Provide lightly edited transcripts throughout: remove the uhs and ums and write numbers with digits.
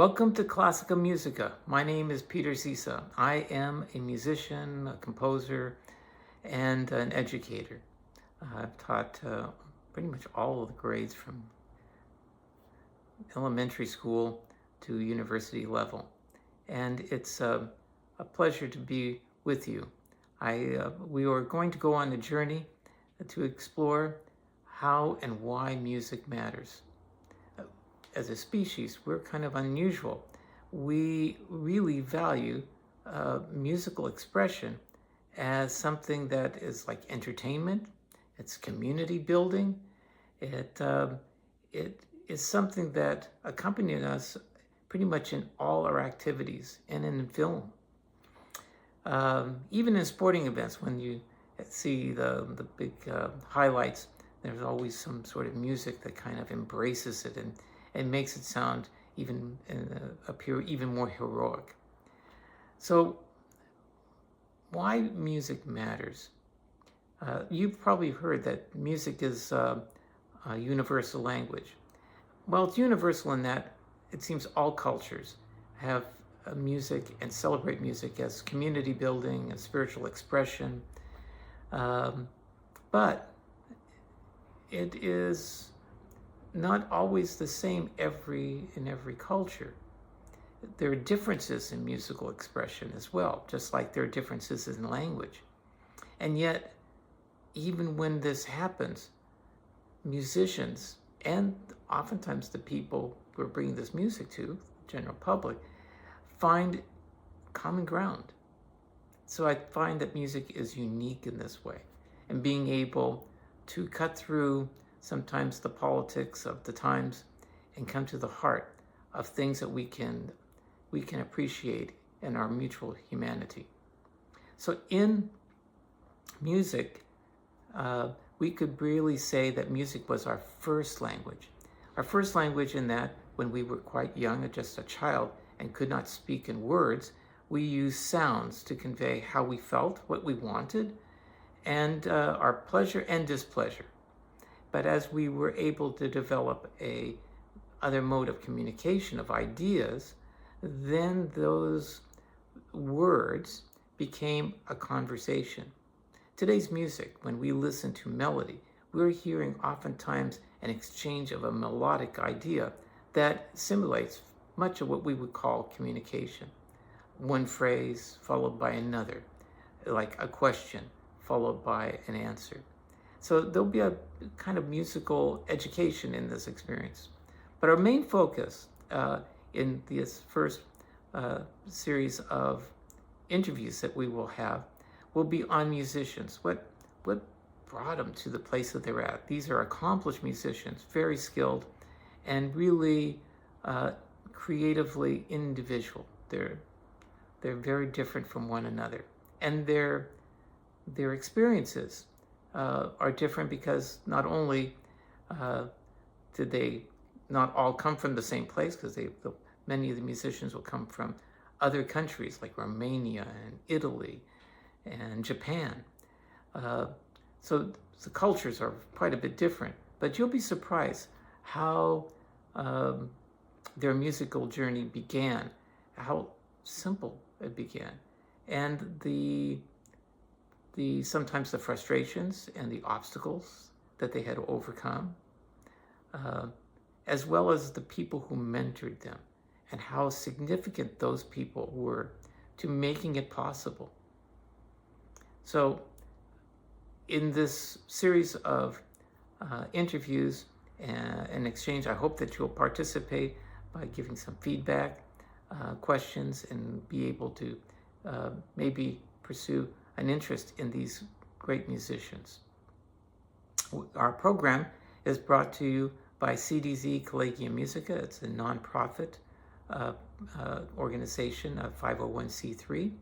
Welcome to Classica Musica. My name is Peter Zisa. I am a musician, a composer, and an educator. I've taught pretty much all of the grades from elementary school to university level. And it's a pleasure to be with you. We are going to go on a journey to explore how and why music matters. As a species, we're kind of unusual. We really value musical expression as something that is like entertainment. It's community building. It is something that accompanies us pretty much in all our activities and in film. Even in sporting events, when you see the big highlights, there's always some sort of music that kind of embraces it and makes it sound even appear even more heroic. So why music matters? You've probably heard that music is a universal language. Well, it's universal in that it seems all cultures have music and celebrate music as community building and spiritual expression. But it is not always the same in every culture. There are differences in musical expression as well, just like there are differences in language. And yet, even when this happens, musicians and oftentimes the people we're bringing this music to, the general public, find common ground. So I find that music is unique in this way, and being able to cut through sometimes the politics of the times and come to the heart of things that we can appreciate in our mutual humanity. So in music, we could really say that music was our first language. Our first language in that when we were quite young, just a child, and could not speak in words, we used sounds to convey how we felt, what we wanted, and our pleasure and displeasure. But as we were able to develop a other mode of communication of ideas, then those words became a conversation. Today's music, when we listen to melody, we're hearing oftentimes an exchange of a melodic idea that simulates much of what we would call communication. One phrase followed by another, like a question followed by an answer. So there'll be a kind of musical education in this experience. But our main focus in this first series of interviews that we will have will be on musicians. What brought them to the place that they're at? These are accomplished musicians, very skilled, and really creatively individual. They're very different from one another. And their experiences are different because not only did they not all come from the same place, because many of the musicians will come from other countries like Romania and Italy and Japan. So the cultures are quite a bit different, but you'll be surprised how their musical journey began, how simple it began, and sometimes the frustrations and the obstacles that they had to overcome, as well as the people who mentored them and how significant those people were to making it possible. So in this series of interviews and exchange, I hope that you'll participate by giving some feedback, questions, and be able to maybe pursue an interest in these great musicians. Our program is brought to you by CDZ Collegium Musica. It's a nonprofit organization, a 501c3,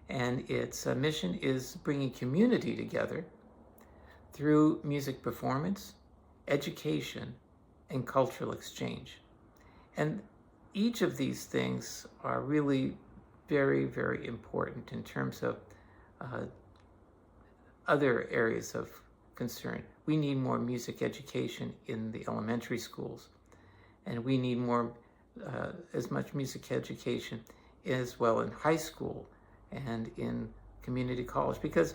and its mission is bringing community together through music performance, education, and cultural exchange. And each of these things are really very, very important in terms of other areas of concern. We need more music education in the elementary schools, and we need more as much music education as well in high school and in community college, because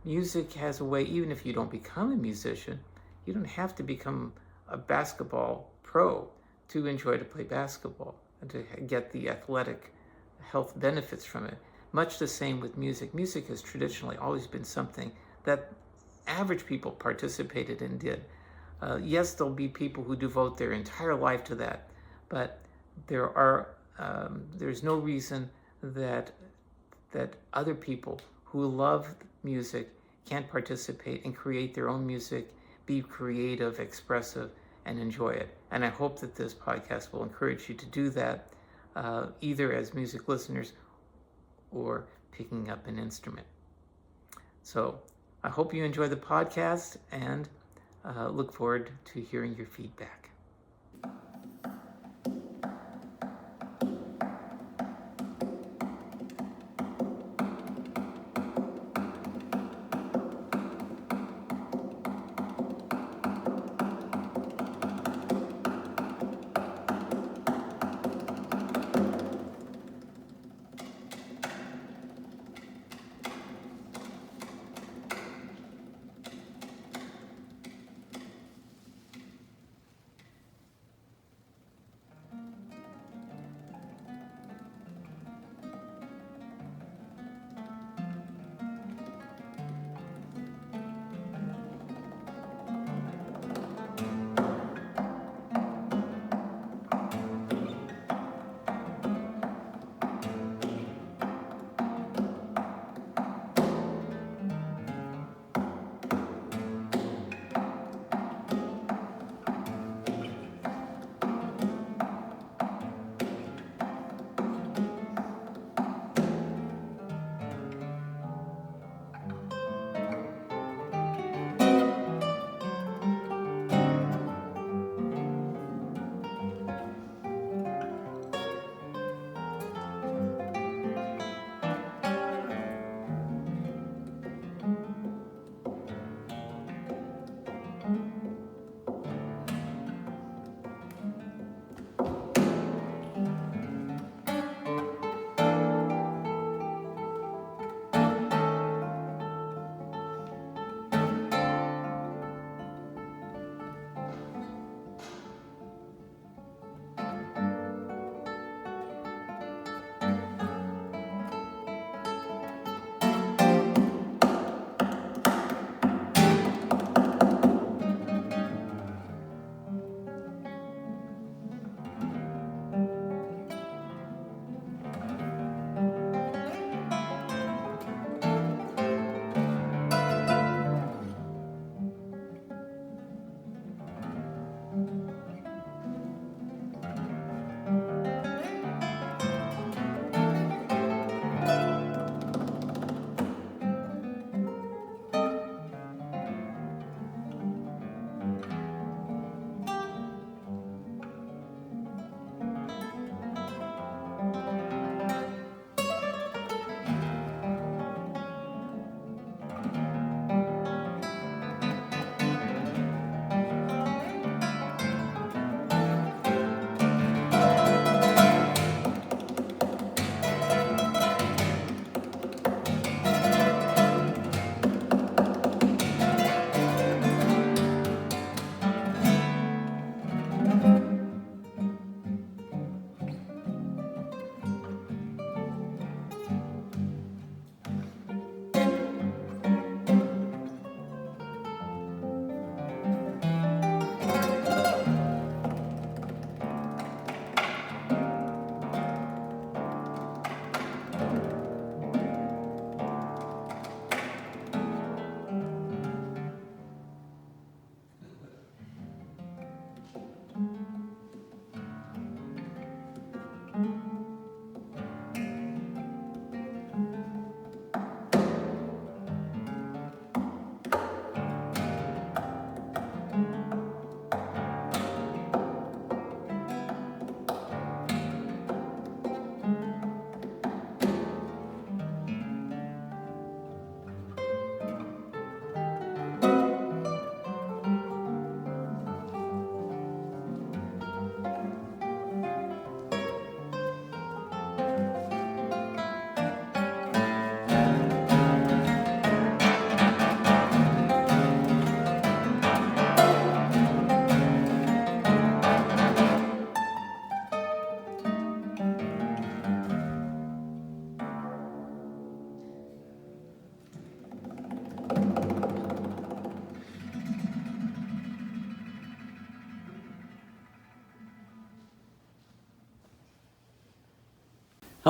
music has a way, even if you don't become a musician, you don't have to become a basketball pro to enjoy to play basketball and to get the athletic health benefits from it. Much the same with music. Music has traditionally always been something that average people participated and did. Yes, there'll be people who devote their entire life to that, but there's no reason that other people who love music can't participate and create their own music, be creative, expressive, and enjoy it. And I hope that this podcast will encourage you to do that, either as music listeners or picking up an instrument. So I hope you enjoy the podcast, and look forward to hearing your feedback.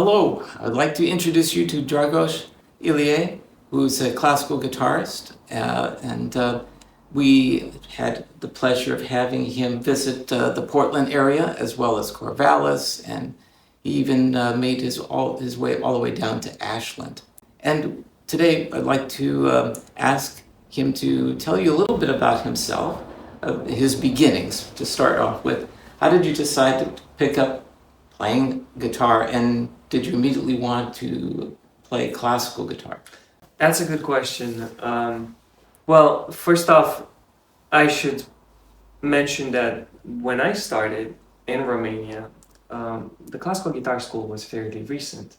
Hello, I'd like to introduce you to Dragos Ilie, who's a classical guitarist, and we had the pleasure of having him visit the Portland area as well as Corvallis, and he even made his way all the way down to Ashland. And today I'd like to ask him to tell you a little bit about himself, his beginnings to start off with. How did you decide to pick up playing guitar, and did you immediately want to play classical guitar? That's a good question. Well, first off, I should mention that when I started in Romania, the classical guitar school was fairly recent.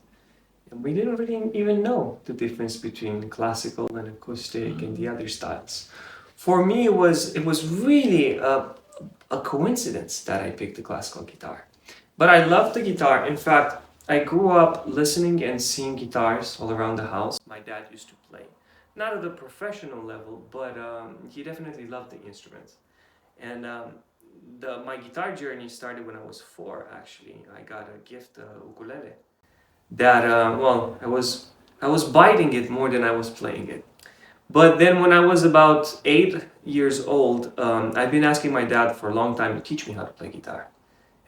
And we didn't really even know the difference between classical and acoustic and the other styles. For me, it was really a coincidence that I picked the classical guitar. But I loved the guitar. In fact, I grew up listening and seeing guitars all around the house. My dad used to play. Not at a professional level, but he definitely loved the instruments. And my guitar journey started when I was 4, actually. I got a gift, ukulele. That, I was biting it more than I was playing it. But then when I was about 8 years old, I've been asking my dad for a long time to teach me how to play guitar.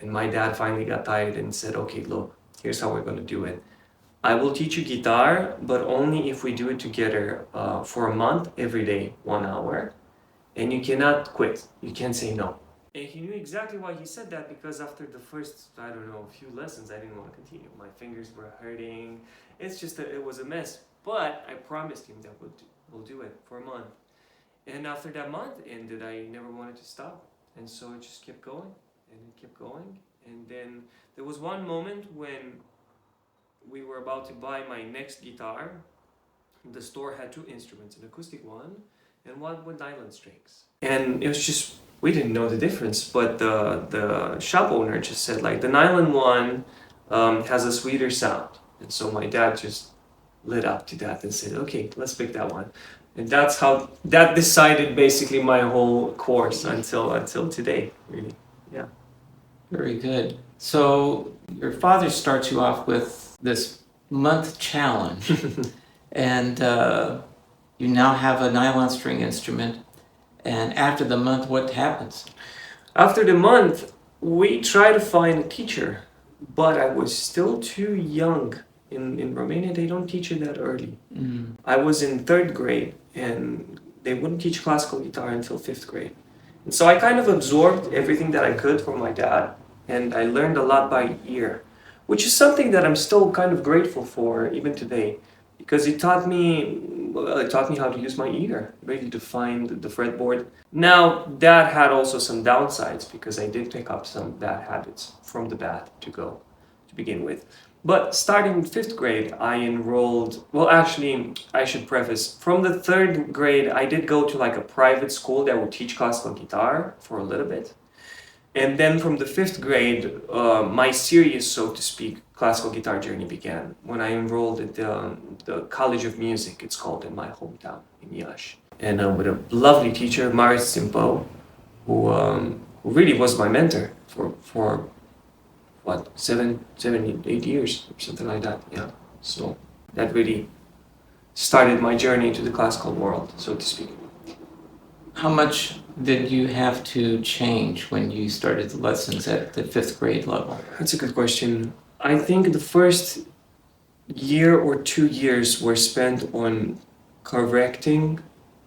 And my dad finally got tired and said, okay, look, here's how we're going to do it. I will teach you guitar, but only if we do it together for a month, every day, 1 hour. And you cannot quit. You can't say no. And he knew exactly why he said that, because after the first, few lessons, I didn't want to continue. My fingers were hurting. It's just that it was a mess. But I promised him that we'll do it for a month. And after that month ended, I never wanted to stop. And so it just kept going. And it kept going. And then there was one moment when we were about to buy my next guitar. The store had 2 instruments, an acoustic one and one with nylon strings. And it was just, we didn't know the difference, but the shop owner just said, like, the nylon one has a sweeter sound. And so my dad just lit up to that and said, okay, let's pick that one. And that's how, that decided basically my whole course until today, really. Yeah. Very good. So your father starts you off with this month challenge, and you now have a nylon string instrument. And after the month, what happens? After the month, we try to find a teacher, but I was still too young. In Romania, they don't teach it that early. Mm. I was in 3rd grade, and they wouldn't teach classical guitar until 5th grade. And so I kind of absorbed everything that I could from my dad, and I learned a lot by ear, which is something that I'm still kind of grateful for even today, because it taught me how to use my ear, really to find the fretboard. Now, that had also some downsides, because I did pick up some bad habits from the bat to begin with. But starting in 5th grade, I enrolled, well, actually, I should preface, from the 3rd grade, I did go to like a private school that would teach classical guitar for a little bit. And then from the 5th grade, my serious, so to speak, classical guitar journey began when I enrolled at the College of Music, it's called, in my hometown, in Iasi. And with a lovely teacher, Marius Timpau, who really was my mentor for 7, 8 years, or something like that, yeah. So that really started my journey into the classical world, so to speak. How much did you have to change when you started the lessons at the 5th grade level? That's a good question. I think the first year or 2 years were spent on correcting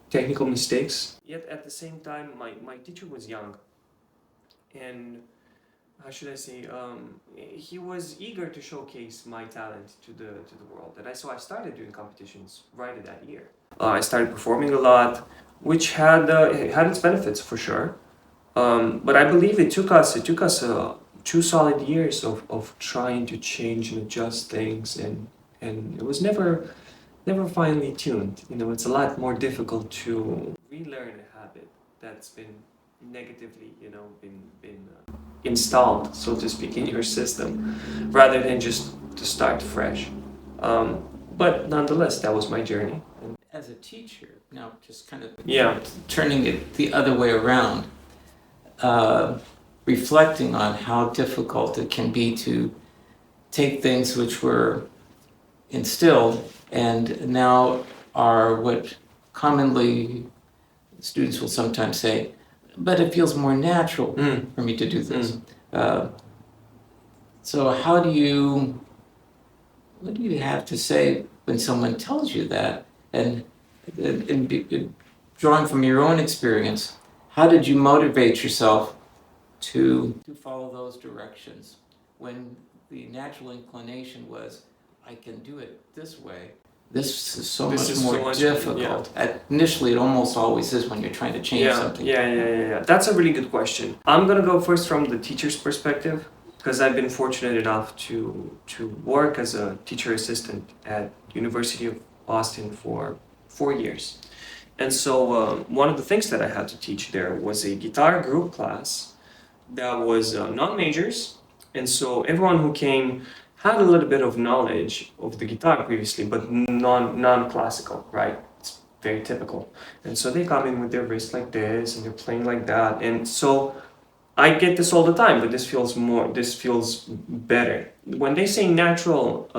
technical mistakes. Yet at the same time, my teacher was young. And how should I say, he was eager to showcase my talent to the world. And so I started doing competitions right at that year. I started performing a lot, which had its benefits for sure. But I believe it took us 2 solid years of trying to change and adjust things, and it was never finely tuned. You know, it's a lot more difficult to relearn a habit that's been negatively, been installed, so to speak, in your system, rather than just to start fresh. But nonetheless, that was my journey. As a teacher, now just kind of turning it the other way around, reflecting on how difficult it can be to take things which were instilled and now are what commonly students will sometimes say, but it feels more natural for me to do this. So what do you have to say when someone tells you that? And drawing from your own experience, how did you motivate yourself to follow those directions when the natural inclination was, I can do it this way? This is so much more difficult. Initially, it almost always is when you're trying to change something. Yeah. That's a really good question. I'm gonna go first from the teacher's perspective, because I've been fortunate enough to work as a teacher assistant at University of Boston for 4 years. And so one of the things that I had to teach there was a guitar group class that was non-majors. And so everyone who came had a little bit of knowledge of the guitar previously, but non-classical, right? It's very typical. And so they come in with their wrist like this and they're playing like that. And so I get this all the time, but this feels better. When they say natural,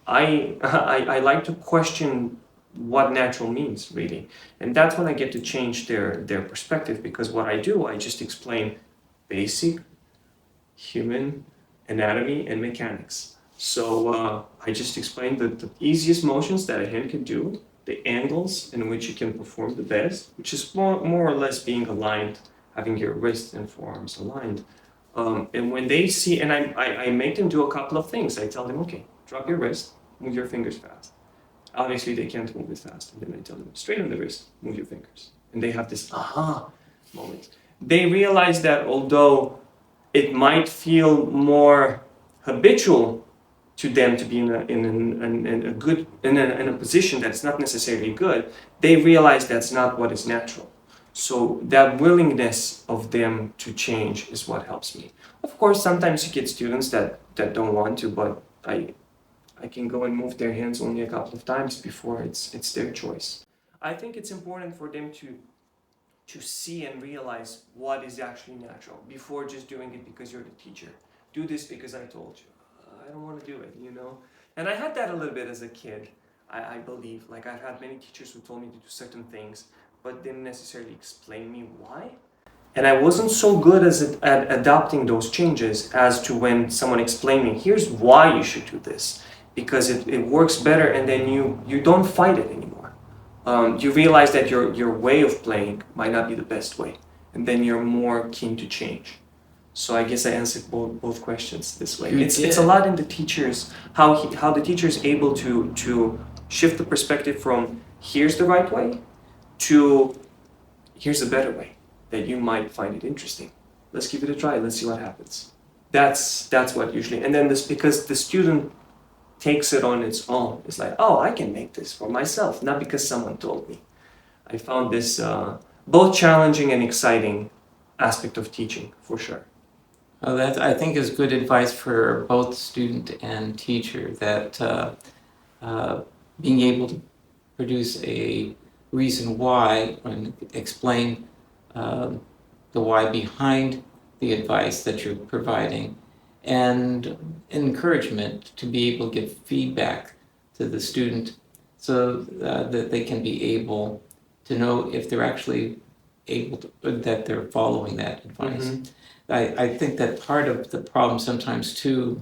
I like to question what natural means, really. And that's when I get to change their perspective, because what I do, I just explain basic human anatomy and mechanics. So I just explain the easiest motions that a hand can do, the angles in which you can perform the best, which is more or less being aligned, having your wrists and forearms aligned. And when they see, and I make them do a couple of things. I tell them, okay, drop your wrist, move your fingers fast. Obviously, they can't move it fast. And then I tell them, straighten the wrist, move your fingers. And they have this aha moment. They realize that although it might feel more habitual to them to be in a position that's not necessarily good, they realize that's not what is natural. So that willingness of them to change is what helps me. Of course, sometimes you get students that don't want to, but I can go and move their hands only a couple of times before it's their choice. I think it's important for them to see and realize what is actually natural before just doing it because you're the teacher. Do this because I told you. I don't want to do it, you know? And I had that a little bit as a kid, I believe. Like, I've had many teachers who told me to do certain things, but didn't necessarily explain me why. And I wasn't so good at adopting those changes as to when someone explained me, here's why you should do this. Because it works better, and then you don't fight it anymore. You realize that your way of playing might not be the best way, and then you're more keen to change. So I guess I answered both questions this way. It's a lot in the teachers, how the teacher is able to shift the perspective from here's the right way to here's a better way that you might find it interesting. Let's give it a try. Let's see what happens. That's what usually, and then this, because the student takes it on its own. It's like, oh, I can make this for myself, not because someone told me. I found this both challenging and exciting aspect of teaching, for sure. Well, that I think is good advice for both student and teacher, that being able to produce a reason why and explain the why behind the advice that you're providing, and encouragement to be able to give feedback to the student so that they can be able to know if they're actually able to, that they're following that advice. Mm-hmm. I think that part of the problem sometimes too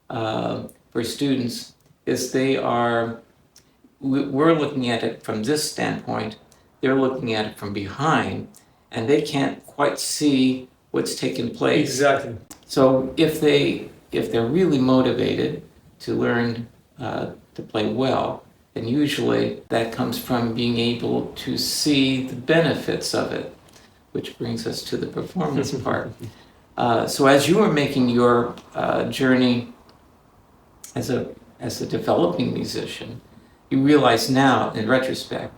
for students is we're looking at it from this standpoint, they're looking at it from behind, and they can't quite see what's taken place. Exactly. So if they're really motivated to learn to play well, then usually that comes from being able to see the benefits of it, which brings us to the performance part. So as you were making your journey as a developing musician, you realize now, in retrospect,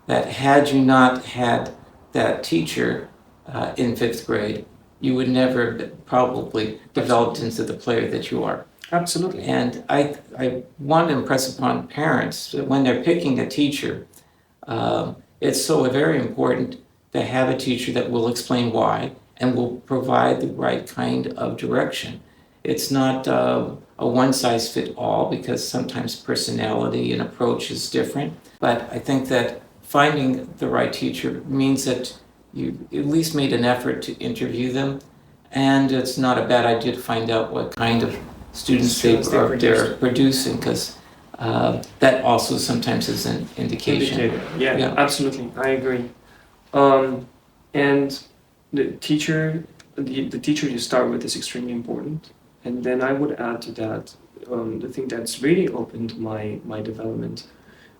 that had you not had that teacher in 5th grade, you would never have probably developed into the player that you are. Absolutely. And I want to impress upon parents that when they're picking a teacher, it's so very important to have a teacher that will explain why and will provide the right kind of direction. It's not a one-size-fit-all because sometimes personality and approach is different. But I think that finding the right teacher means that you at least made an effort to interview them, and it's not a bad idea to find out what kind of students they're producing, because that also sometimes is an indication. Yeah, absolutely, I agree. And the teacher you start with is extremely important. And then I would add to that, the thing that's really opened my development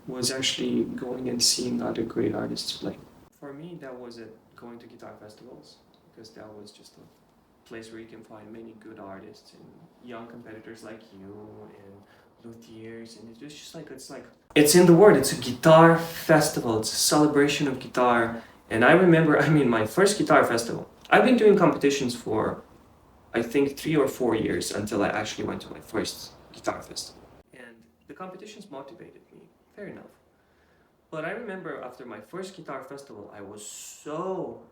was actually going and seeing other great artists play. For me, that was it, going to guitar festivals, because that was just a place where you can find many good artists and young competitors like you and luthiers, and it's just like, it's in the word, it's a guitar festival, it's a celebration of guitar. And I remember, my first guitar festival, I've been doing competitions for, I think, 3 or 4 years until I actually went to my first guitar festival. And the competitions motivated me, fair enough. But I remember after my first guitar festival, I was so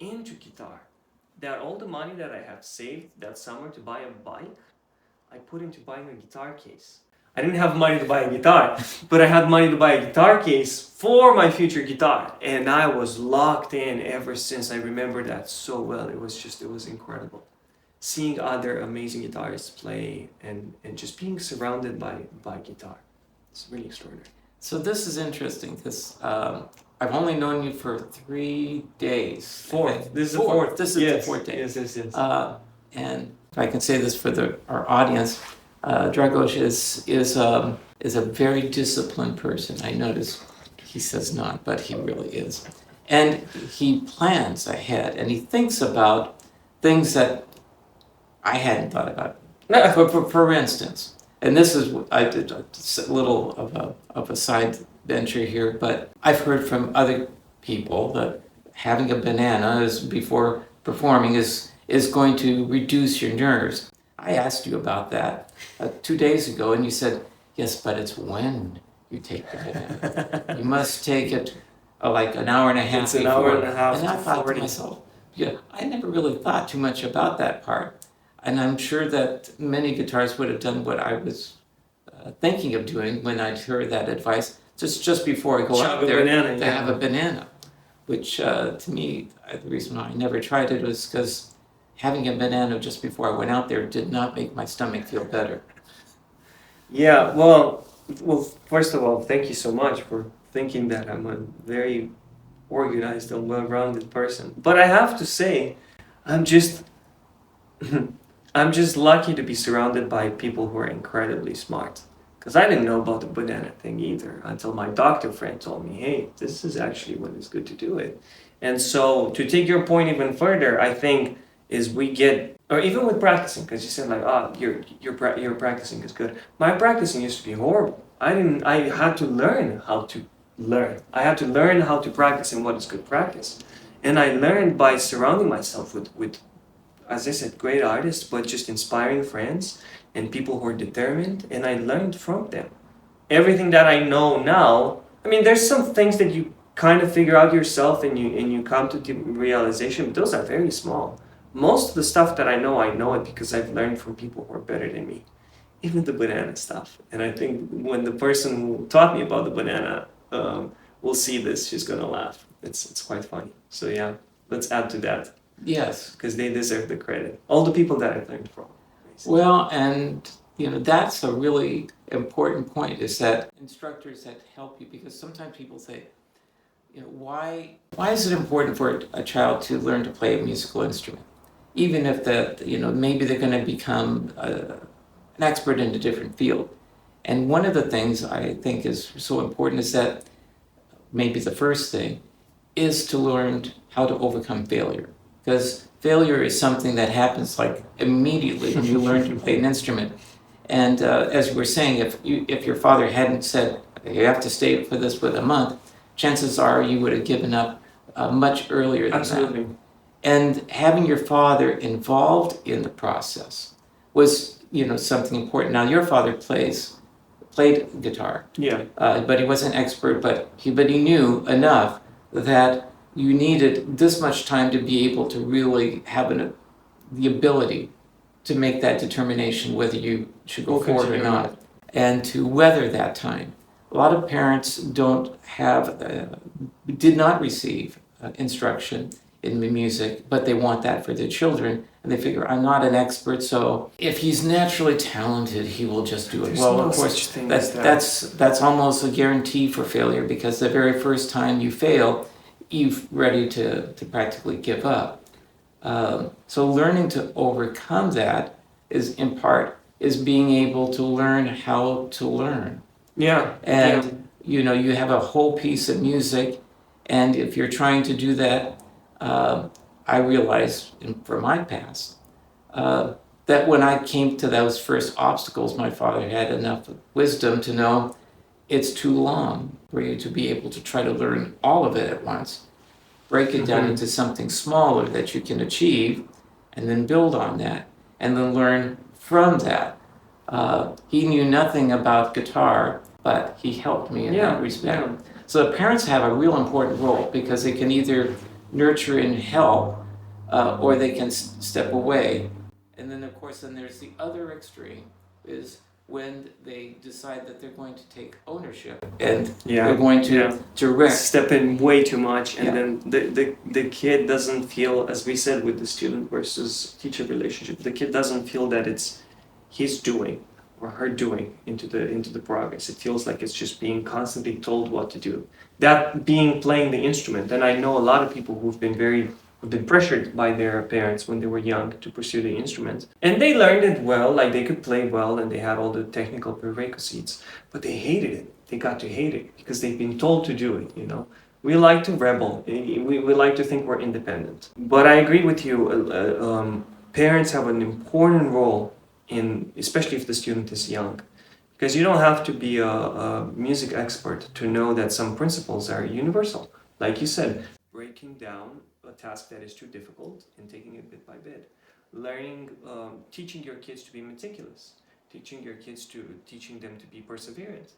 into guitar that all the money that I had saved that summer to buy a bike, I put into buying a guitar case. I didn't have money to buy a guitar, but I had money to buy a guitar case for my future guitar. And I was locked in ever since. I remember that so well. It was incredible. Seeing other amazing guitarists play and just being surrounded by guitar. It's really extraordinary. So this is interesting, because I've only known you for 3 days. Fourth. This is the fourth. This is the fourth day. Yes. And if I can say this for our audience, Dragos is a very disciplined person. I notice he says not, but he really is. And he plans ahead, and he thinks about things that I hadn't thought about. For instance, and this is, I did a little of a side venture here, but I've heard from other people that having a banana before performing is going to reduce your nerves. I asked you about that 2 days ago, and you said, yes, but it's when you take the banana. You must take it like an hour and a half before. It's an hour and a half. And I thought to myself, I never really thought too much about that part. And I'm sure that many guitarists would have done what I was thinking of doing when I'd heard that advice. Just before I go out there, to have a banana. Which to me, the reason why I never tried it was because having a banana just before I went out there did not make my stomach feel better. Yeah, well, first of all, thank you so much for thinking that I'm a very organized and well-rounded person. But I have to say, I'm just lucky to be surrounded by people who are incredibly smart. Because I didn't know about the banana thing either until my doctor friend told me, hey, this is actually when it's good to do it. And so to take your point even further, I think is we get, or even with practicing, because you said like, your practicing is good. My practicing used to be horrible. I had to learn how to learn. I had to learn how to practice and what is good practice. And I learned by surrounding myself with, as I said, great artists, but just inspiring friends and people who are determined, and I learned from them. Everything that I know now, there's some things that you kind of figure out yourself and you come to the realization, but those are very small. Most of the stuff that I know it because I've learned from people who are better than me. Even the banana stuff. And I think when the person who taught me about the banana will see this, she's gonna laugh. It's quite funny. So yeah, let's add to that. Yes. Because they deserve the credit. All the people that I've learned from. Basically. Well, and that's a really important point, is that instructors that help you, because sometimes people say, why is it important for a child to learn to play a musical instrument? Even if maybe they're going to become an expert in a different field. And one of the things I think is so important is that maybe the first thing is to learn how to overcome failure. Because failure is something that happens like immediately when you learn to play an instrument. And as you were saying, if your father hadn't said, you have to stay for this with a month, chances are you would have given up much earlier than Absolutely. that. And having your father involved in the process was, something important. Now, your father played guitar. Yeah. But he wasn't an expert, but he knew enough that you needed this much time to be able to really have the ability to make that determination whether you should go We'll forward or continue. not, and to weather that time. A lot of parents did not receive instruction in the music, but they want that for their children, and they figure, I'm not an expert, so if he's naturally talented, he will just do it. There's Well, no of course, such thing as that. that's almost a guarantee for failure, because the very first time you fail, you're ready to practically give up. So learning to overcome that is, in part, is being able to learn how to learn. Yeah. And you know, you have a whole piece of music, and if you're trying to do that, I realized from my past that when I came to those first obstacles, my father had enough wisdom to know it's too long for you to be able to try to learn all of it at once. Break it down into something smaller that you can achieve, and then build on that, and then learn from that. He knew nothing about guitar, but he helped me in that respect. Yeah. So the parents have a real important role, because they can either nurture and help, or they can step away. And then, of course, then there's the other extreme, is when they decide that they're going to take ownership and they're going to direct. Step in way too much, and Yeah. then the kid doesn't feel, as we said with the student versus teacher relationship, the kid doesn't feel that it's he's doing or her doing into the progress. It feels like it's just being constantly told what to do. That being playing the instrument, and I know a lot of people who've been pressured by their parents when they were young to pursue the instrument. And they learned it well, like they could play well and they had all the technical prerequisites, but they hated it. They got to hate it because they've been told to do it, you know. We like to rebel. We like to think we're independent. But I agree with you. Parents have an important role in, especially if the student is young. Because you don't have to be a music expert to know that some principles are universal. Like you said, breaking down a task that is too difficult and taking it bit by bit. Learning, teaching your kids to be meticulous. Teaching them to be perseverant.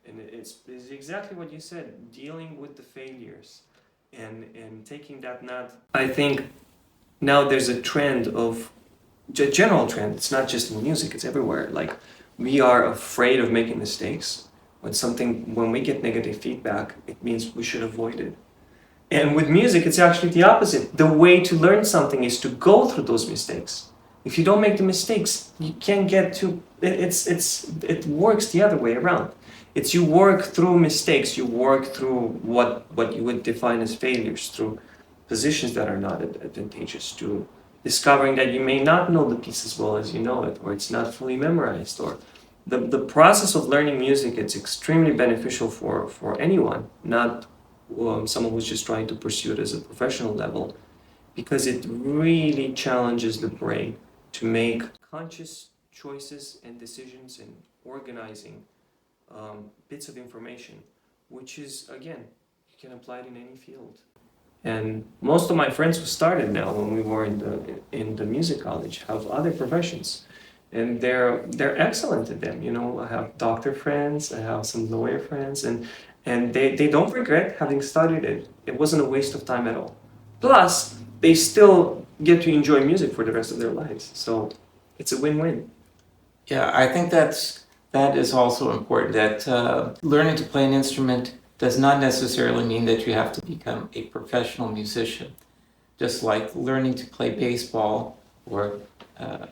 And it's exactly what you said, dealing with the failures and taking that not... I think now there's a trend of, a general trend, it's not just in music, it's everywhere. Like, we are afraid of making mistakes. When we get negative feedback, it means we should avoid it. And with music, it's actually the opposite. The way to learn something is to go through those mistakes. If you don't make the mistakes, you can't get to... It works the other way around. It's you work through mistakes, you work through what you would define as failures, through positions that are not advantageous, to discovering that you may not know the piece as well as you know it, or it's not fully memorized, or the process of learning music, it's extremely beneficial for anyone, not someone who's just trying to pursue it as a professional level, because it really challenges the brain to make conscious choices and decisions and organizing bits of information, which is, again, you can apply it in any field. And most of my friends who started now when we were in the music college have other professions, and they're excellent at them. You know, I have doctor friends, I have some lawyer friends, and they don't regret having studied it. It wasn't a waste of time at all. Plus, they still get to enjoy music for the rest of their lives. So it's a win-win. Yeah, I think that is also important, that learning to play an instrument does not necessarily mean that you have to become a professional musician. Just like learning to play baseball or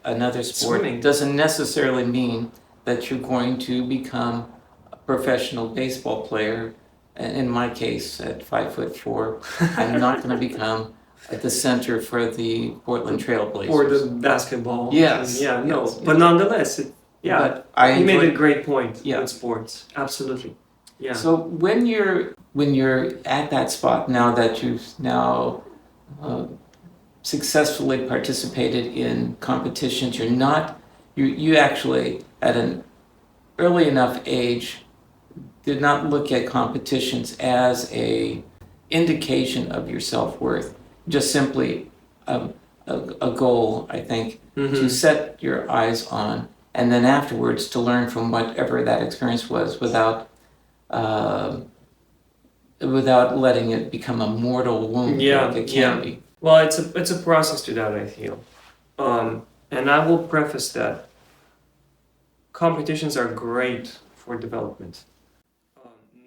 another sport Swimming doesn't necessarily mean that you're going to become a professional baseball player. And in my case, at 5'4", I'm not going to become at the center for the Portland Trailblazers. Or the basketball. Yes. Yeah, no. Yes, But nonetheless, but you made a great point with sports. Absolutely. Yeah. So when you're at that spot now that you've now successfully participated in competitions, you actually at an early enough age did not look at competitions as a indication of your self-worth, just simply a goal, I think, to set your eyes on, and then afterwards to learn from whatever that experience was without letting it become a mortal wound like it can be. Well, it's a process to that, I feel. And I will preface that competitions are great for development.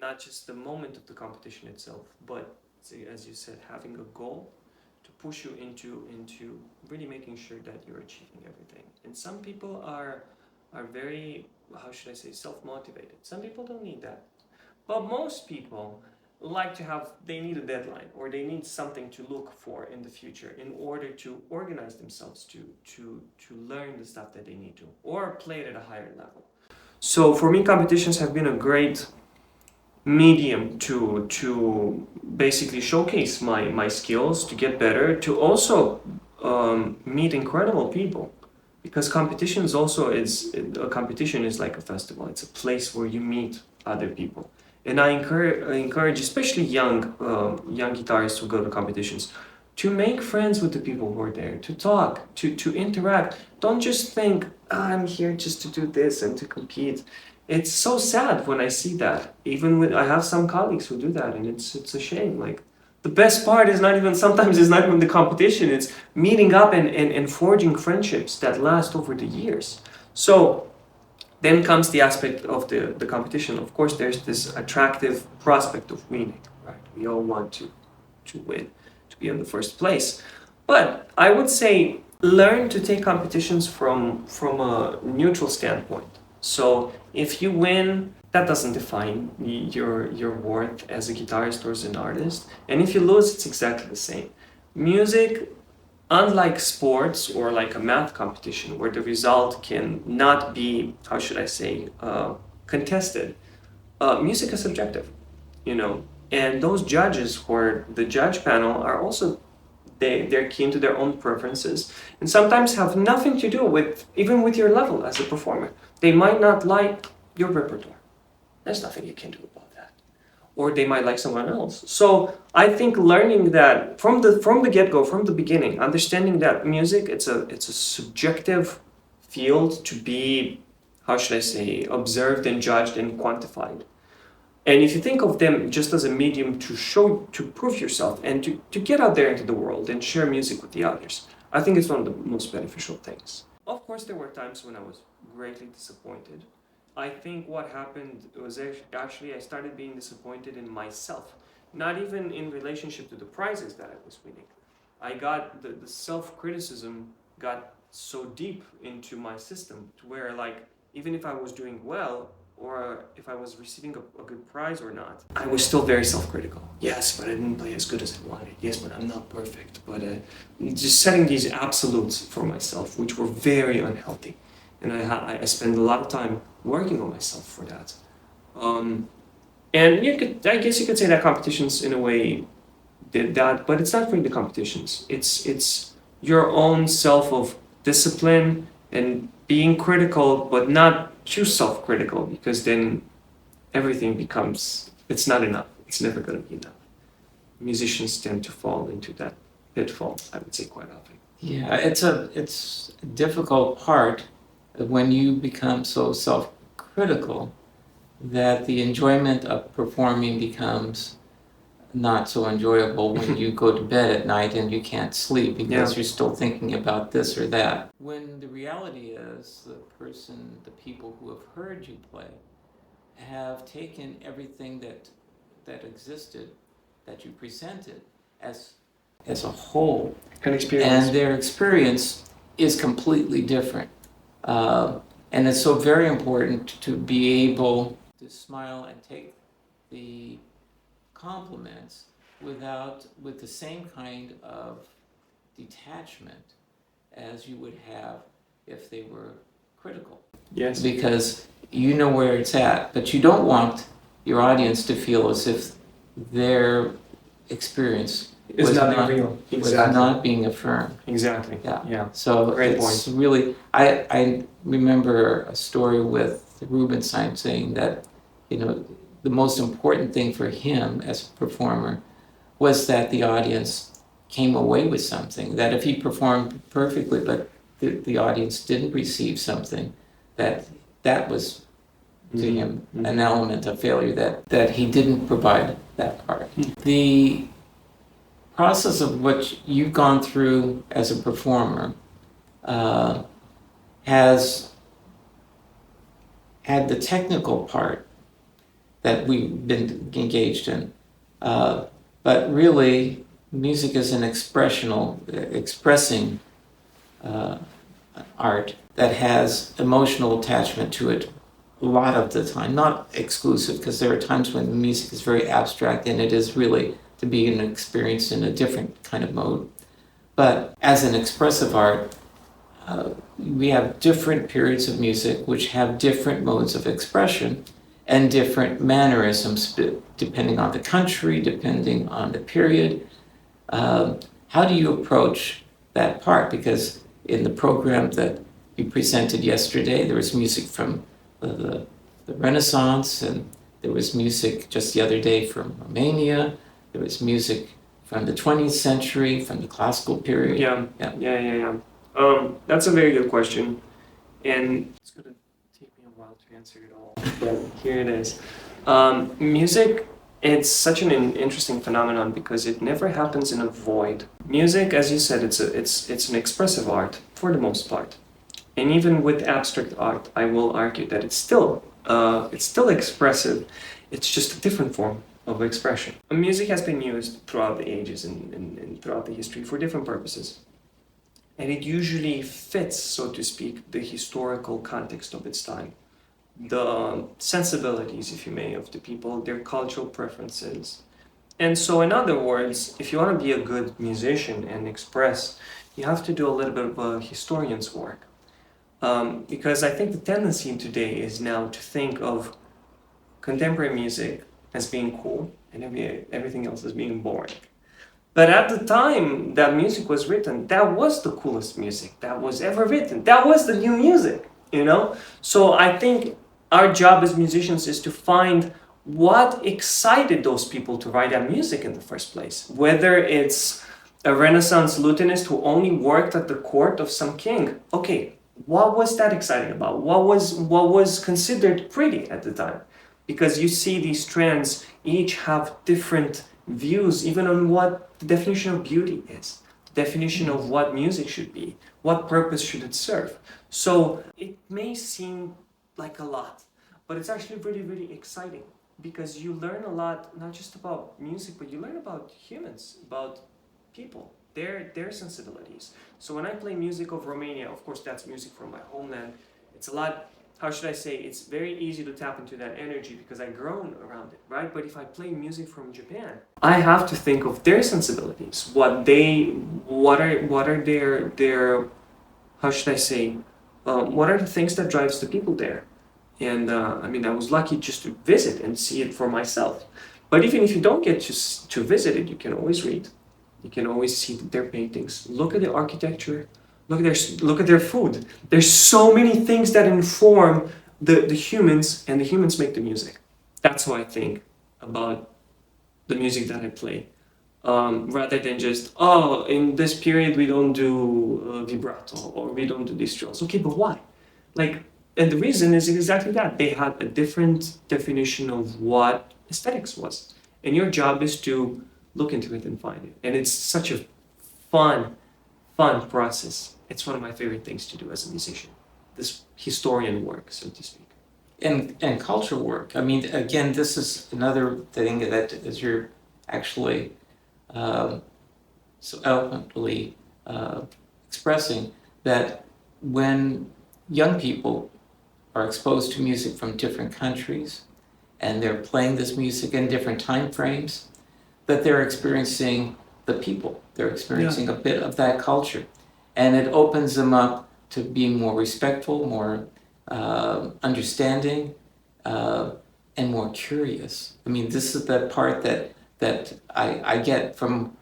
Not just the moment of the competition itself, but as you said, having a goal to push you into really making sure that you're achieving everything. And some people are very, how should I say, self-motivated. Some people don't need that. But most people they need a deadline, or they need something to look for in the future in order to organize themselves to learn the stuff that they need to, or play it at a higher level. So for me, competitions have been a great medium to basically showcase my skills, to get better, to also meet incredible people. Because competition is like a festival. It's a place where you meet other people. And I encourage especially young guitarists who go to competitions to make friends with the people who are there, to talk, to interact. Don't just think, I'm here just to do this and to compete. It's so sad when I see that. I have some colleagues who do that, and it's a shame. Like, the best part sometimes is not even the competition, it's meeting up and forging friendships that last over the years. So then comes the aspect of the competition. Of course, there's this attractive prospect of winning, right? We all want to win, to be in the first place. But I would say learn to take competitions from a neutral standpoint. So if you win, that doesn't define your worth as a guitarist or as an artist. And if you lose, it's exactly the same. Music, unlike sports or like a math competition where the result can not be, how should I say, contested, music is subjective, and those judges for the judge panel are also, they're keen to their own preferences and sometimes have nothing to do even with your level as a performer. They might not like your repertoire. There's nothing you can do about that. Or they might like someone else. So I think learning that from the get-go, from the beginning, understanding that music, it's a subjective field to be, how should I say, observed and judged and quantified. And if you think of them just as a medium to prove yourself and to get out there into the world and share music with the others, I think it's one of the most beneficial things. Of course, there were times when I was greatly disappointed. I think what happened was actually I started being disappointed in myself, not even in relationship to the prizes that I was winning. I got the self-criticism got so deep into my system to where, like, even if I was doing well or if I was receiving a good prize or not, I was still very self-critical. Yes, but I didn't play as good as I wanted. Yes, but I'm not perfect. But just setting these absolutes for myself, which were very unhealthy. And I spent a lot of time working on myself for that. And I guess you could say that competitions in a way did that, but it's not really the competitions. It's your own self of discipline and being critical, but not too self-critical, because then everything becomes, it's not enough. It's never going to be enough. Musicians tend to fall into that pitfall, I would say, quite often. Yeah, it's a difficult part when you become so self-critical that the enjoyment of performing becomes not so enjoyable when you go to bed at night and you can't sleep because you're still thinking about this or that. When the reality is the people who have heard you play have taken everything that existed, that you presented as a whole, and their experience is completely different. And it's so very important to be able to smile and take the compliments with the same kind of detachment as you would have if they were critical. Yes. Because you know where it's at, but you don't want your audience to feel as if their experience was not being affirmed. Exactly. Yeah. So Great it's point. really, I remember a story with Rubinstein saying that, the most important thing for him as a performer was that the audience came away with something, that if he performed perfectly, but the audience didn't receive something, that was to him an element of failure, that he didn't provide that part. The process of what you've gone through as a performer has had the technical part that we've been engaged in, but really music is an expressing art that has emotional attachment to it a lot of the time, not exclusive, because there are times when the music is very abstract and it is really to be an experience in a different kind of mode. But as an expressive art, we have different periods of music which have different modes of expression and different mannerisms depending on the country, depending on the period. How do you approach that part? Because in the program that you presented yesterday, there was music from the Renaissance, and there was music just the other day from Romania. There was music from the 20th century, from the classical period. Yeah. That's a very good question, and it's gonna take me a while to answer it all, but here it is. Music, it's such an interesting phenomenon because it never happens in a void. Music, as you said, it's an expressive art for the most part, and even with abstract art, I will argue that it's still expressive. It's just a different form of expression. Music has been used throughout the ages and throughout the history for different purposes. And it usually fits, so to speak, the historical context of its time. The sensibilities, if you may, of the people, their cultural preferences. And so, in other words, if you want to be a good musician and express, you have to do a little bit of a historian's work. Because I think the tendency today is now to think of contemporary music as being cool and everything else as being boring. But at the time that music was written, that was the coolest music that was ever written. That was the new music, you know? So I think our job as musicians is to find what excited those people to write that music in the first place. Whether it's a Renaissance lutenist who only worked at the court of some king. Okay, what was that exciting about? What was considered pretty at the time? Because you see these trends each have different views even on what the definition of beauty is, the definition of what music should be, what purpose should it serve. So it may seem like a lot, but it's actually really, really exciting because you learn a lot, not just about music, but you learn about humans, about people, their sensibilities. So when I play music of Romania, of course that's music from my homeland, it's a lot, how should I say, it's very easy to tap into that energy because I've grown around it, right? But if I play music from Japan, I have to think of their sensibilities, what are their, how should I say, what are the things that drives the people there? And I mean, I was lucky just to visit and see it for myself. But even if you don't get to visit it, you can always read. You can always see their paintings. Look at the architecture. Look at their food. There's so many things that inform the humans, and the humans make the music. That's how I think about the music that I play. Rather than just, in this period we don't do vibrato or we don't do these drills. Okay, but why? And the reason is exactly that. They had a different definition of what aesthetics was. And your job is to look into it and find it. And it's such a fun process. It's one of my favorite things to do as a musician. This historian work, so to speak. And culture work. I mean, again, this is another thing that is you're actually so eloquently expressing, that when young people are exposed to music from different countries and they're playing this music in different time frames, that they're experiencing the people. They're experiencing a bit of that culture. And it opens them up to be more respectful, more understanding, and more curious. I mean, this is the part that I get from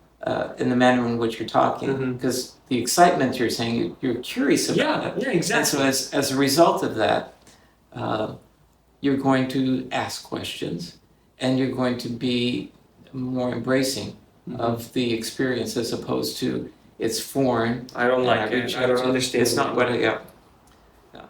in the manner in which you're talking, because the excitement you're saying, you're curious about it. Yeah, exactly. And so as a result of that, you're going to ask questions, and you're going to be more embracing of the experience as opposed to it's foreign. I don't like it. I don't understand. It's not what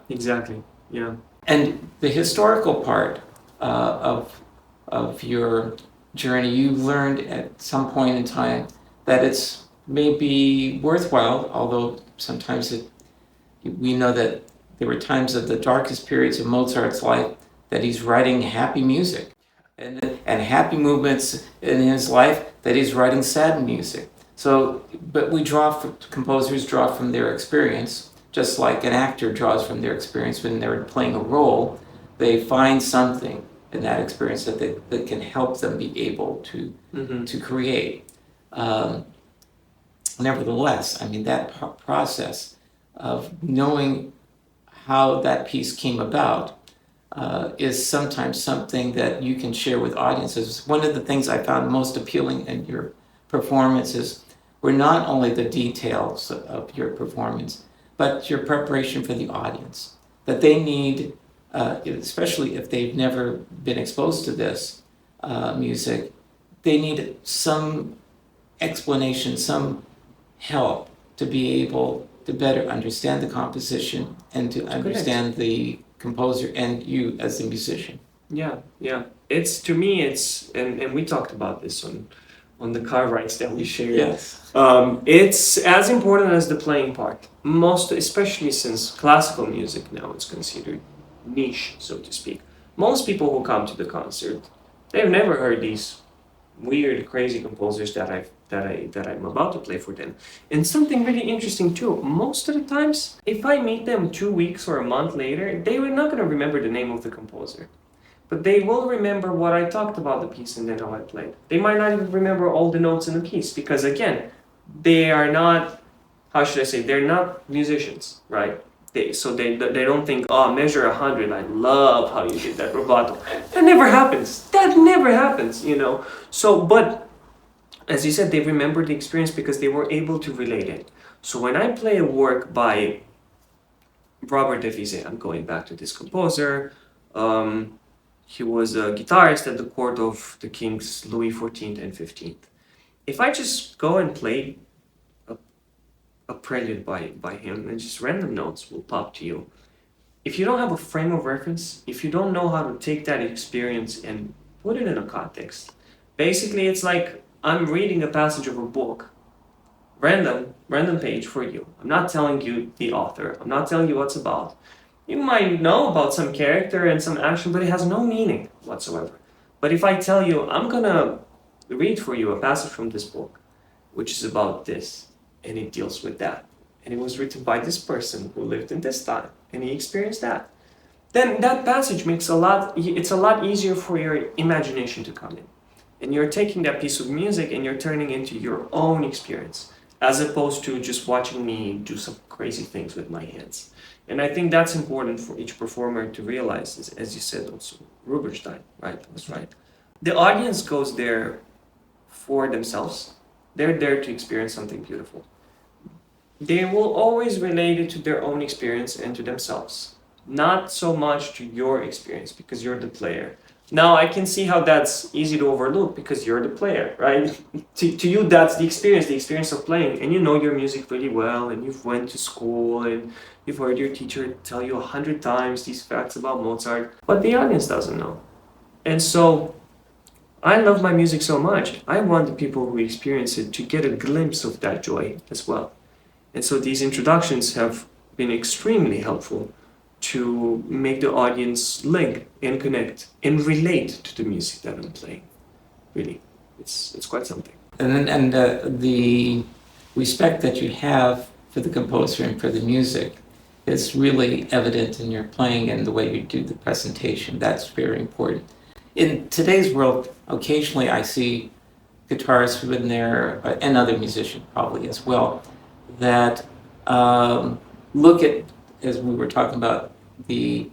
Exactly. Yeah. And the historical part of your journey, you learned at some point in time that it's maybe worthwhile, although sometimes we know that there were times of the darkest periods of Mozart's life that he's writing happy music, and happy movements in his life that he's writing sad music. So, but composers draw from their experience, just like an actor draws from their experience when they're playing a role. They find something in that experience that can help them be able to create. Nevertheless, I mean, that process of knowing how that piece came about is sometimes something that you can share with audiences. One of the things I found most appealing in your performances were not only the details of your performance, but your preparation for the audience. That they need, especially if they've never been exposed to this music, they need some explanation, some help to be able to better understand the composition and to understand the composer and you as the musician. Yeah. It's, to me, it's, and we talked about this on the car rides that we shared. Yes. It's as important as the playing part. Especially since classical music now is considered niche, so to speak. Most people who come to the concert, they've never heard these weird, crazy composers that I'm about to play for them. And something really interesting too, most of the times, if I meet them 2 weeks or a month later, they were not going to remember the name of the composer. But they will remember what I talked about the piece and then how I played. They might not even remember all the notes in the piece because, again, they are not, they're not musicians, right? They don't think, oh, measure 100, I love how you did that rubato. That never happens, you know? So, but as you said, they remember the experience because they were able to relate it. So when I play a work by Robert de Vizet, I'm going back to this composer, he was a guitarist at the court of the kings Louis XIV and XV. If I just go and play a prelude by him and just random notes will pop to you, if you don't have a frame of reference, if you don't know how to take that experience and put it in a context, basically it's like I'm reading a passage of a book, random page for you. I'm not telling you the author, I'm not telling you what's about. You might know about some character and some action, but it has no meaning whatsoever. But if I tell you, I'm gonna read for you a passage from this book, which is about this, and it deals with that, and it was written by this person who lived in this time, and he experienced that, then that passage it's a lot easier for your imagination to come in. And you're taking that piece of music and you're turning into your own experience, as opposed to just watching me do some crazy things with my hands. And I think that's important for each performer to realize, as you said also, Rubinstein, right? That's right. The audience goes there for themselves. They're there to experience something beautiful. They will always relate it to their own experience and to themselves. Not so much to your experience because you're the player. Now I can see how that's easy to overlook because you're the player, right? To you, that's the experience of playing, and you know your music really well, and you've went to school, and you've heard your teacher tell you 100 times these facts about Mozart, but the audience doesn't know. And so I love my music so much. I want the people who experience it to get a glimpse of that joy as well. And so these introductions have been extremely helpful to make the audience link and connect and relate to the music that I'm playing. Really, it's quite something. And the respect that you have for the composer and for the music is really evident in your playing and the way you do the presentation. That's very important. In today's world, occasionally I see guitarists who've been there, and other musicians probably as well, that look at, as we were talking about, the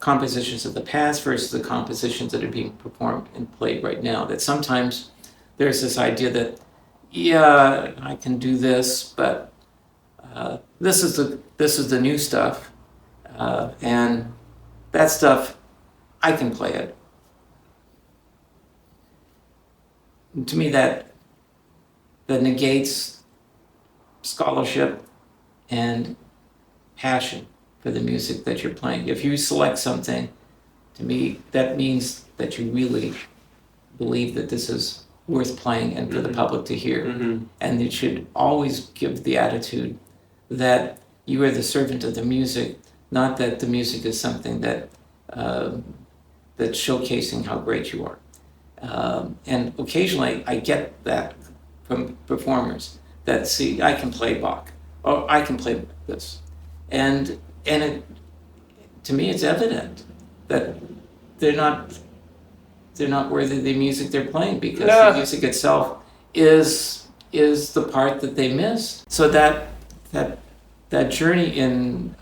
compositions of the past versus the compositions that are being performed and played right now. That sometimes there's this idea that, yeah, I can do this, but this is the new stuff, and that stuff, I can play it. And to me, that negates scholarship and passion for the music that you're playing. If you select something, to me, that means that you really believe that this is worth playing and for the public to hear. Mm-hmm. And it should always give the attitude that you are the servant of the music, not that the music is something that that's showcasing how great you are. And occasionally I get that from performers that see, I can play Bach, or I can play this. And it, to me, it's evident that they're not worthy of the music they're playing, because the music itself is the part that they miss. So that journey in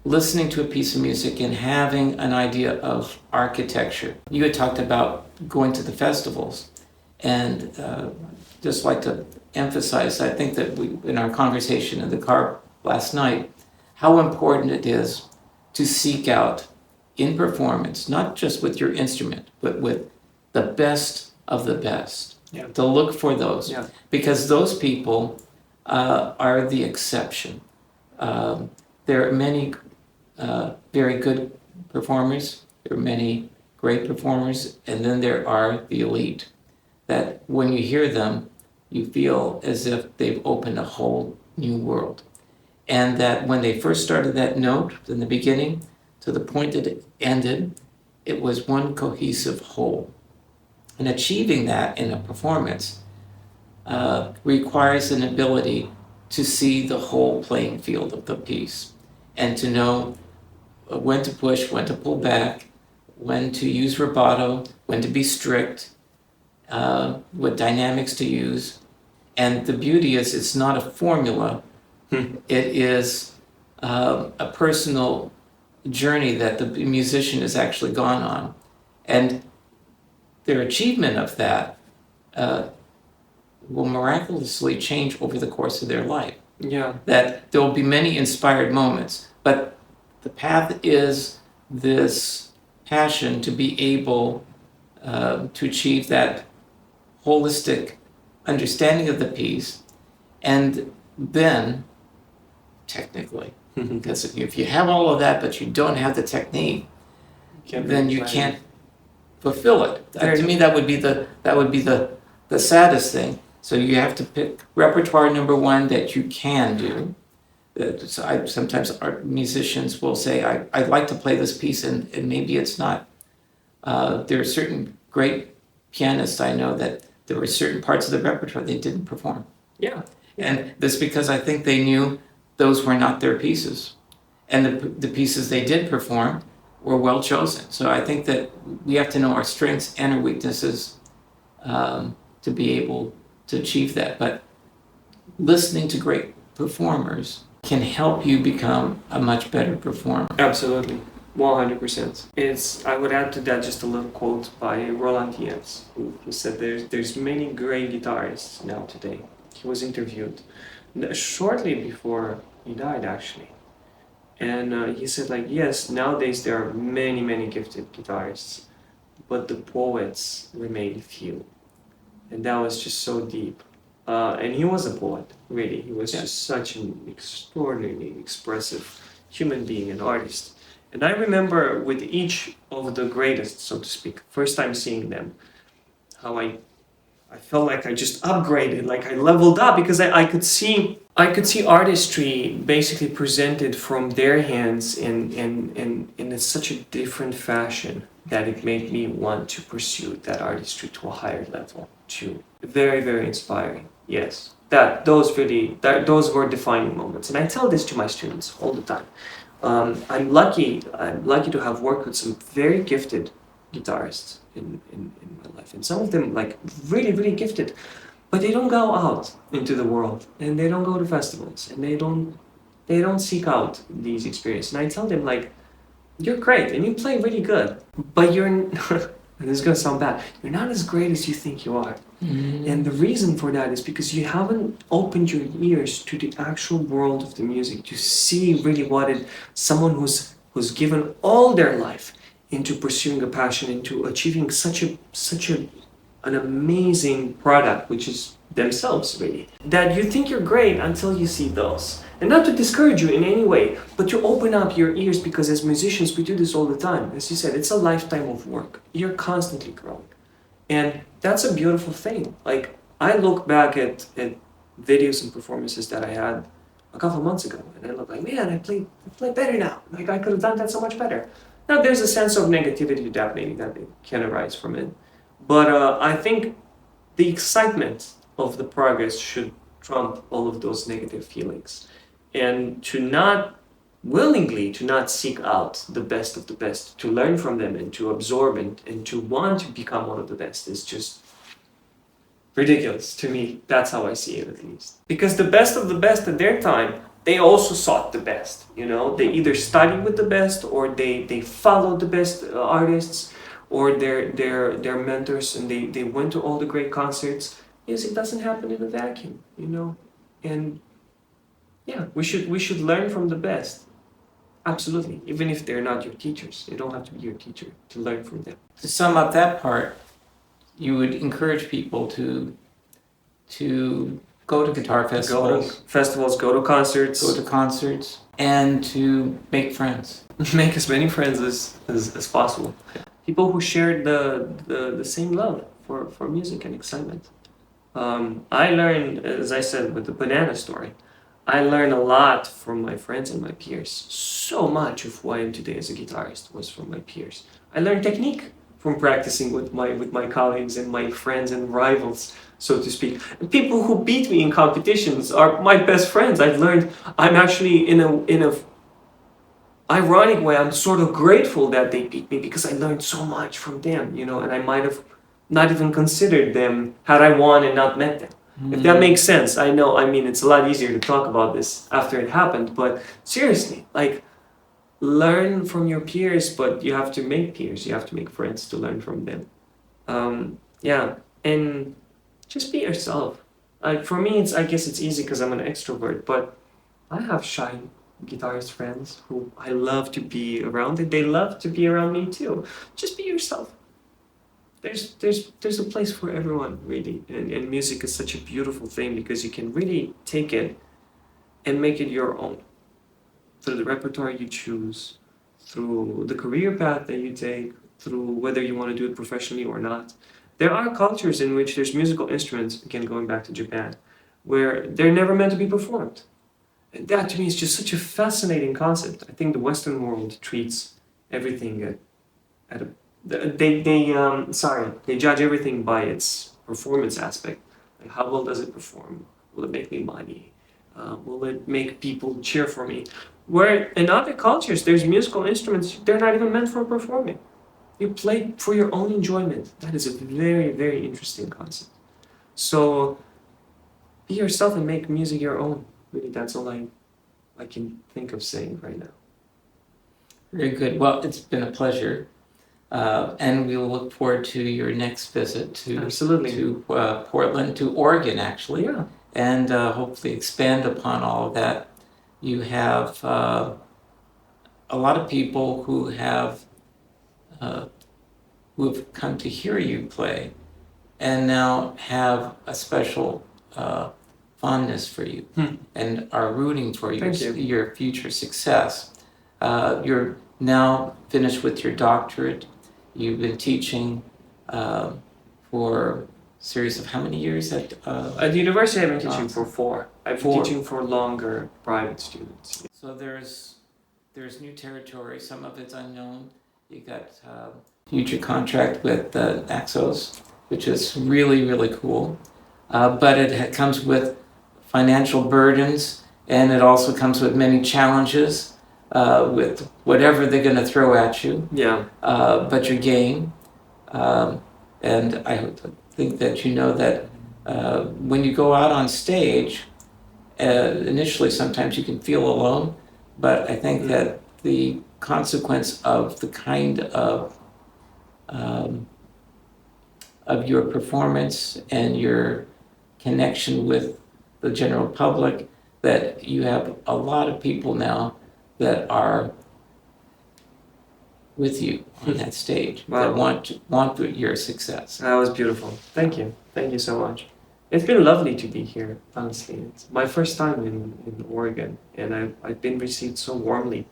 listening to a piece of music and having an idea of architecture. You had talked about going to the festivals, and just like to emphasize, I think that we, in our conversation in the car last night, how important it is to seek out in performance, not just with your instrument, but with the best of the best. Yeah. To look for those, because those people are the exception. There are many very good performers, there are many great performers, and then there are the elite, that when you hear them, you feel as if they've opened a whole new world. And that when they first started that note in the beginning to the point that it ended, it was one cohesive whole. And achieving that in a performance requires an ability to see the whole playing field of the piece, and to know when to push, when to pull back, when to use vibrato, when to be strict, what dynamics to use. And the beauty is, it's not a formula. It is a personal journey that the musician has actually gone on. And their achievement of that will miraculously change over the course of their life. Yeah. That there will be many inspired moments, but the path is this passion to be able to achieve that holistic understanding of the piece, and then technically, because if you have all of that but you don't have the technique, then you can't fulfill it. To me, that would be the saddest thing. So you have to pick repertoire number one that you can do. So sometimes our musicians will say, I'd like to play this piece, and maybe it's not. There are certain great pianists I know that there were certain parts of the repertoire they didn't perform. Yeah. And that's because I think they knew those were not their pieces. And the pieces they did perform were well chosen. So I think that we have to know our strengths and our weaknesses to be able to achieve that. But listening to great performers can help you become a much better performer. Absolutely. 100%. I would add to that just a little quote by Roland Diaz, who said there's many great guitarists now today. He was interviewed shortly before he died, actually. And he said, like, yes, nowadays there are many gifted guitarists, but the poets remain few. And that was just so deep. And he was a poet, really. He was just such an extraordinarily expressive human being and artist. And I remember with each of the greatest, so to speak, first time seeing them, how I felt like I just upgraded, like I leveled up, because I could see artistry basically presented from their hands in such a different fashion that it made me want to pursue that artistry to a higher level too. Very inspiring. Yes, those were defining moments, and I tell this to my students all the time. I'm lucky to have worked with some very gifted guitarists in my life, and some of them like really gifted, but they don't go out into the world, and they don't go to festivals, and they don't seek out these experiences. And I tell them, like, you're great and you play really good, but you're and this is gonna sound bad, you're not as great as you think you are. Mm-hmm. And the reason for that is because you haven't opened your ears to the actual world of the music, to see really what someone who's given all their life into pursuing a passion, into achieving such an amazing product, which is themselves, really. That you think you're great until you see those. And not to discourage you in any way, but to open up your ears, because as musicians, we do this all the time. As you said, it's a lifetime of work. You're constantly growing. And that's a beautiful thing. Like, I look back at videos and performances that I had a couple of months ago, and I look like, man, I play better now. Like I could have done that so much better. Now there's a sense of negativity definitely that can arise from it, but I think the excitement of the progress should trump all of those negative feelings, and to not seek out the best of the best, to learn from them and to absorb and to want to become one of the best is just ridiculous to me. That's how I see it, at least. Because the best of the best at their time, they also sought the best. You know, they either studied with the best, or they followed the best artists, or their mentors, and they went to all the great concerts. Music doesn't happen in a vacuum, you know, and yeah, we should learn from the best. Absolutely, even if they're not your teachers, they don't have to be your teacher to learn from them. To sum up that part, you would encourage people to go to guitar festivals, go to concerts, and to make friends. Make as many friends as possible. People who share the same love for music and excitement. I learned, as I said, with the banana story, I learned a lot from my friends and my peers. So much of who I am today as a guitarist was from my peers. I learned technique from practicing with my colleagues and my friends and rivals, so to speak. And people who beat me in competitions are my best friends. I've learned, I'm actually in a ironic way, I'm sort of grateful that they beat me, because I learned so much from them, you know, and I might have not even considered them had I won and not met them. If that makes sense. I know, I mean, it's a lot easier to talk about this after it happened, but seriously, like, learn from your peers, but you have to make peers, you have to make friends to learn from them. Yeah, and just be yourself. For me, I guess it's easy because I'm an extrovert, but I have shy guitarist friends who I love to be around, and they love to be around me too. Just be yourself. There's a place for everyone, really, and music is such a beautiful thing because you can really take it and make it your own through the repertoire you choose, through the career path that you take, through whether you want to do it professionally or not. There are cultures in which there's musical instruments, again going back to Japan, where they're never meant to be performed. And that to me is just such a fascinating concept. I think the Western world treats everything they judge everything by its performance aspect. Like, how well does it perform? Will it make me money? Will it make people cheer for me? Where in other cultures, there's musical instruments, they're not even meant for performing. You play for your own enjoyment. That is a very, very interesting concept. So be yourself and make music your own. Really, that's all I can think of saying right now. Very good. Well, it's been a pleasure. And we will look forward to your next visit to Portland, to Oregon, actually. Yeah. And hopefully expand upon all of that. You have a lot of people who have come to hear you play and now have a special fondness for you and are rooting for your future success. You're now finished with your doctorate. You've been teaching for a series of how many years at the university? I've been teaching for 4. I've been teaching for longer private students. So there's new territory. Some of it's unknown. You got future contract with Naxos, which is really, really cool. But it comes with financial burdens, and it also comes with many challenges. With whatever they're going to throw at you. Yeah. But you're game. And I think that you know that when you go out on stage, initially sometimes you can feel alone, but I think that the consequence of the kind of your performance and your connection with the general public, that you have a lot of people now that are with you on that stage, that want your success. That was beautiful. Thank you. Thank you so much. It's been lovely to be here, honestly. It's my first time in Oregon, and I've been received so warmly.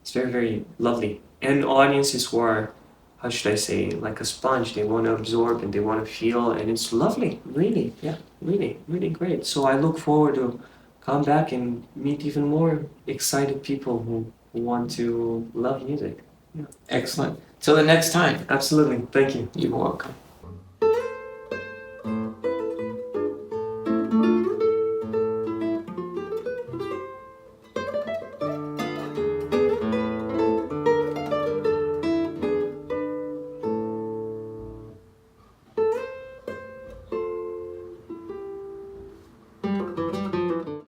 It's very, very lovely. And audiences who are, how should I say, like a sponge. They want to absorb and they want to feel, and it's lovely, really. Yeah, really, really great. So I look forward to come back and meet even more excited people who want to love music. Excellent. Till the next time. Absolutely. Thank you. You're welcome.